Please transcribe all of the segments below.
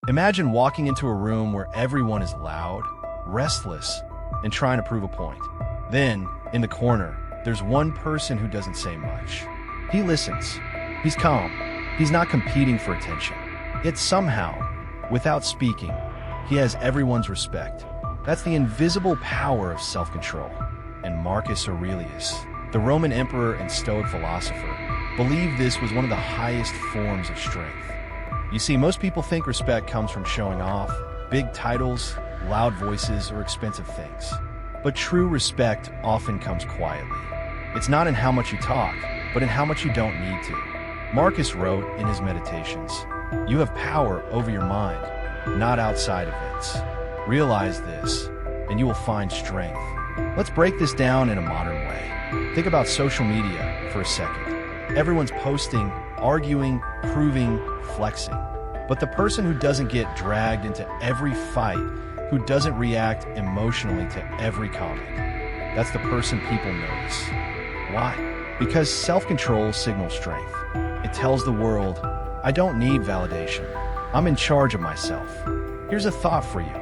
Imagine walking into a room where everyone is loud, restless, and trying to prove a point. Then, in the corner, there's one person who doesn't say much. He listens. He's calm. He's not competing for attention. Yet somehow, without speaking, he has everyone's respect. That's the invisible power of self-control. And Marcus Aurelius, the Roman emperor and Stoic philosopher, believed this was one of the highest forms of strength. You see, most people think respect comes from showing off, big titles, loud voices, or expensive things. But true respect often comes quietly. It's not in how much you talk, but in how much you don't need to. Marcus wrote in his Meditations, "You have power over your mind, not outside events. Realize this, and you will find strength." Let's break this down in a modern way. Think about social media for a second. Everyone's posting, arguing, proving, flexing. But the person who doesn't get dragged into every fight, who doesn't react emotionally to every comment, that's the person people notice. Why? Because self-control signals strength. It tells the world, I don't need validation. I'm in charge of myself. Here's a thought for you.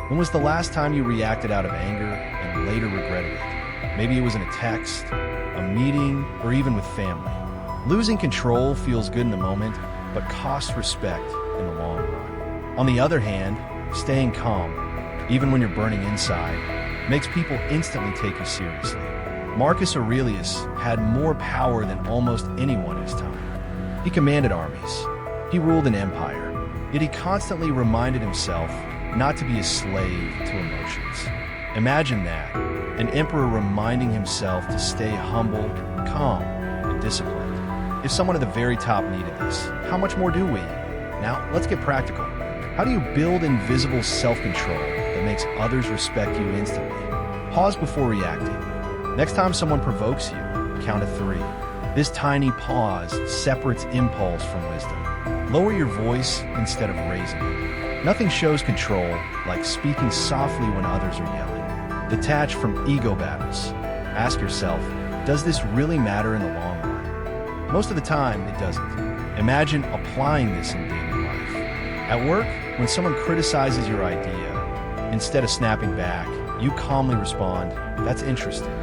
When was the last time you reacted out of anger and later regretted it? Maybe it was in a text, a meeting, or even with family. Losing control feels good in the moment, but costs respect in the long run. On the other hand, staying calm, even when you're burning inside, makes people instantly take you seriously. Marcus Aurelius had more power than almost anyone in his time. He commanded armies. He ruled an empire. Yet he constantly reminded himself not to be a slave to emotions. Imagine that, an emperor reminding himself to stay humble, calm, and disciplined. If someone at the very top needed this, how much more do we? Now, let's get practical. How do you build invisible self-control that makes others respect you instantly? Pause before reacting. Next time someone provokes you, count to 3. This tiny pause separates impulse from wisdom. Lower your voice instead of raising it. Nothing shows control like speaking softly when others are yelling. Detach from ego battles. Ask yourself, does this really matter in the long run? Most of the time, it doesn't. Imagine applying this in daily life. At work, when someone criticizes your idea, instead of snapping back, you calmly respond, "That's interesting.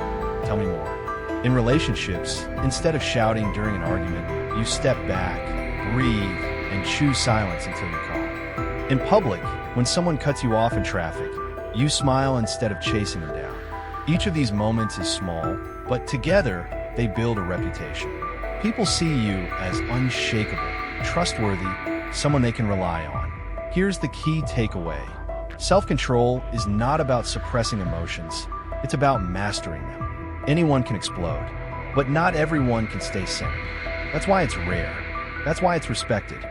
Tell me more." In relationships, instead of shouting during an argument, you step back, breathe, and choose silence until you're calm. In public, when someone cuts you off in traffic, you smile instead of chasing them down. Each of these moments is small, but together, they build a reputation. People see you as unshakable, trustworthy, someone they can rely on. Here's the key takeaway. Self-control is not about suppressing emotions. It's about mastering them. Anyone can explode, but not everyone can stay centered. That's why it's rare. That's why it's respected.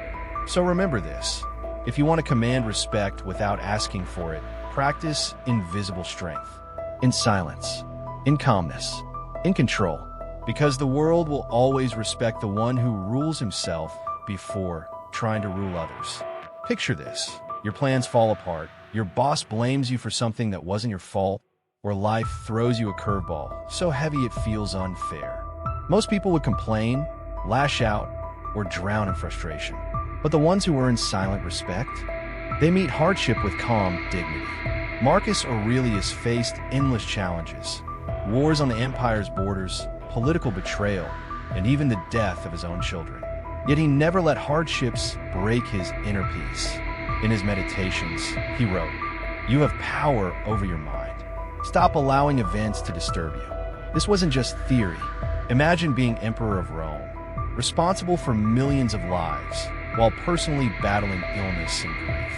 So remember this. If you want to command respect without asking for it, practice invisible strength. In silence, in calmness, in control. Because the world will always respect the one who rules himself before trying to rule others. Picture this. Your plans fall apart. Your boss blames you for something that wasn't your fault, or life throws you a curveball so heavy it feels unfair. Most people would complain, lash out, or drown in frustration. But the ones who earn silent respect, they meet hardship with calm dignity. Marcus Aurelius faced endless challenges, wars on the empire's borders, political betrayal, and even the death of his own children. Yet he never let hardships break his inner peace. In his Meditations, he wrote, "You have power over your mind. Stop allowing events to disturb you." This wasn't just theory. Imagine being Emperor of Rome, responsible for millions of lives, while personally battling illness and grief.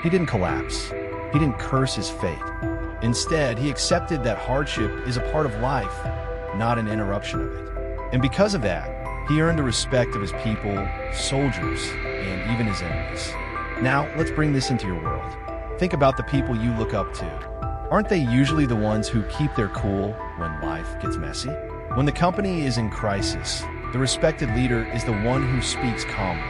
He didn't collapse. He didn't curse his fate. Instead, he accepted that hardship is a part of life, not an interruption of it. And because of that, he earned the respect of his people, soldiers, and even his enemies. Now, let's bring this into your world. Think about the people you look up to. Aren't they usually the ones who keep their cool when life gets messy? When the company is in crisis, the respected leader is the one who speaks calmly,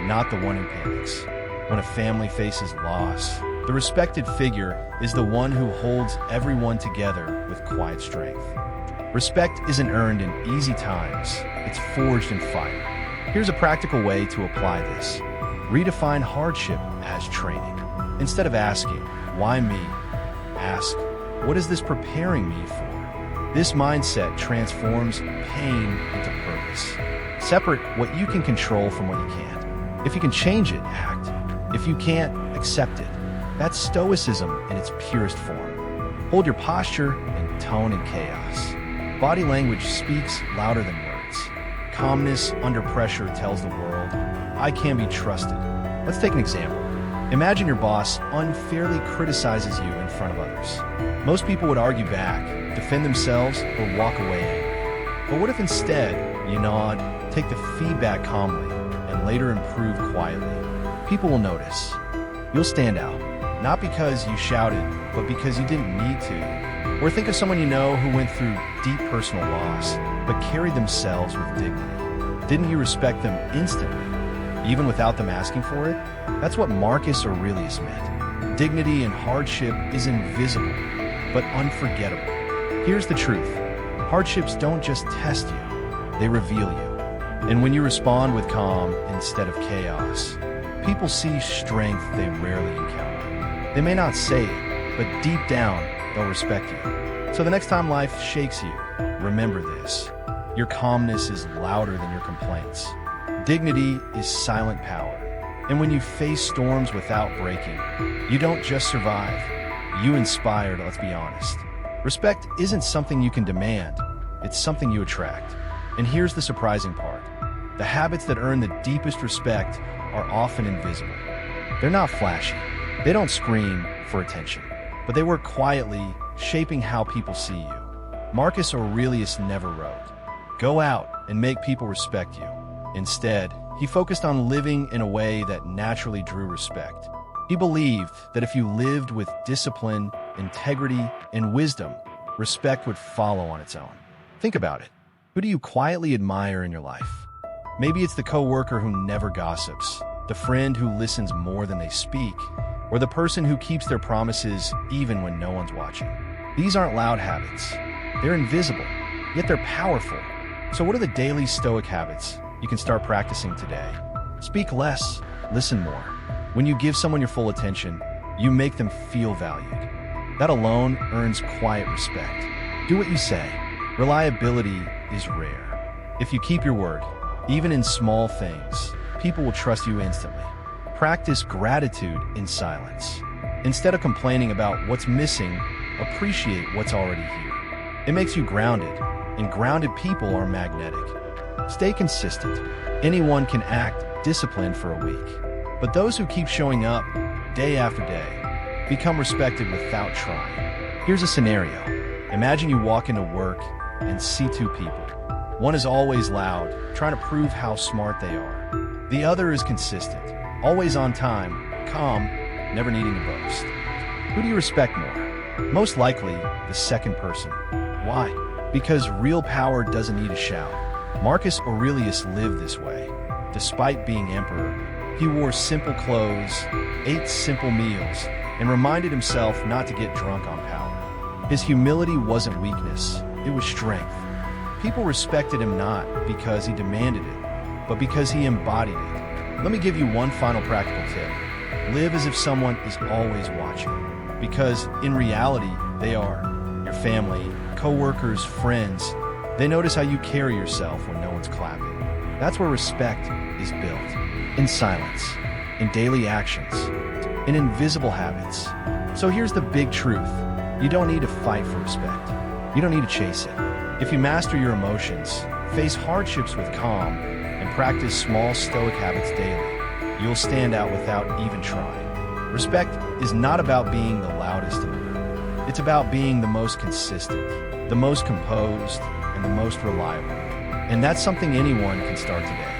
not the one who panics. When a family faces loss, the respected figure is the one who holds everyone together with quiet strength. Respect isn't earned in easy times, it's forged in fire. Here's a practical way to apply this. Redefine hardship as training. Instead of asking, why me? Ask, what is this preparing me for? This mindset transforms pain into purpose. Separate what you can control from what you can't. If you can change it, act. If you can't, accept it. That's stoicism in its purest form. Hold your posture and tone in chaos. Body language speaks louder than words. Calmness under pressure tells the world, I can be trusted. Let's take an example. Imagine your boss unfairly criticizes you in front of others. Most people would argue back, defend themselves, or walk away angry. But what if instead you nod, take the feedback calmly, and later improve quietly? People will notice. You'll stand out, not because you shouted, but because you didn't need to. Or think of someone you know who went through deep personal loss, but carried themselves with dignity. Didn't you respect them instantly, even without them asking for it? That's what Marcus Aurelius meant. Dignity in hardship is invisible, but unforgettable. Here's the truth. Hardships don't just test you, they reveal you. And when you respond with calm instead of chaos, people see strength they rarely encounter. They may not say it, but deep down, they'll respect you. So the next time life shakes you, remember this. Your calmness is louder than your complaints. Dignity is silent power. And when you face storms without breaking, you don't just survive. You inspired, let's be honest. Respect isn't something you can demand. It's something you attract. And here's the surprising part. The habits that earn the deepest respect are often invisible. They're not flashy. They don't scream for attention. But they work quietly, shaping how people see you. Marcus Aurelius never wrote, "Go out and make people respect you." Instead, he focused on living in a way that naturally drew respect. He believed that if you lived with discipline, integrity, and wisdom, respect would follow on its own. Think about it. Who do you quietly admire in your life? Maybe it's the coworker who never gossips, the friend who listens more than they speak, or the person who keeps their promises even when no one's watching. These aren't loud habits. They're invisible, yet they're powerful. So what are the daily Stoic habits you can start practicing today? Speak less, listen more. When you give someone your full attention, you make them feel valued. That alone earns quiet respect. Do what you say. Reliability is rare. If you keep your word, even in small things, people will trust you instantly. Practice gratitude in silence. Instead of complaining about what's missing, appreciate what's already here. It makes you grounded, and grounded people are magnetic. Stay consistent. Anyone can act disciplined for a week, but those who keep showing up day after day become respected without trying. Here's a scenario. Imagine you walk into work and see two people. One is always loud, trying to prove how smart they are. The other is consistent, always on time, calm, never needing to boast. Who do you respect more? Most likely, the second person. Why? Because real power doesn't need a shout. Marcus Aurelius lived this way. Despite being emperor, he wore simple clothes, ate simple meals, and reminded himself not to get drunk on power. His humility wasn't weakness, it was strength. People respected him not because he demanded it, but because he embodied it. Let me give you one final practical tip. Live as if someone is always watching, because in reality, they are. Your family, co-workers, friends, they notice how you carry yourself when no one's clapping. That's where respect is built. In silence, in daily actions, in invisible habits. So here's the big truth. You don't need to fight for respect. You don't need to chase it. If you master your emotions, face hardships with calm, and practice small Stoic habits daily, you'll stand out without even trying. Respect is not about being the loudest in the room. It's about being the most consistent, the most composed, and the most reliable. And that's something anyone can start today.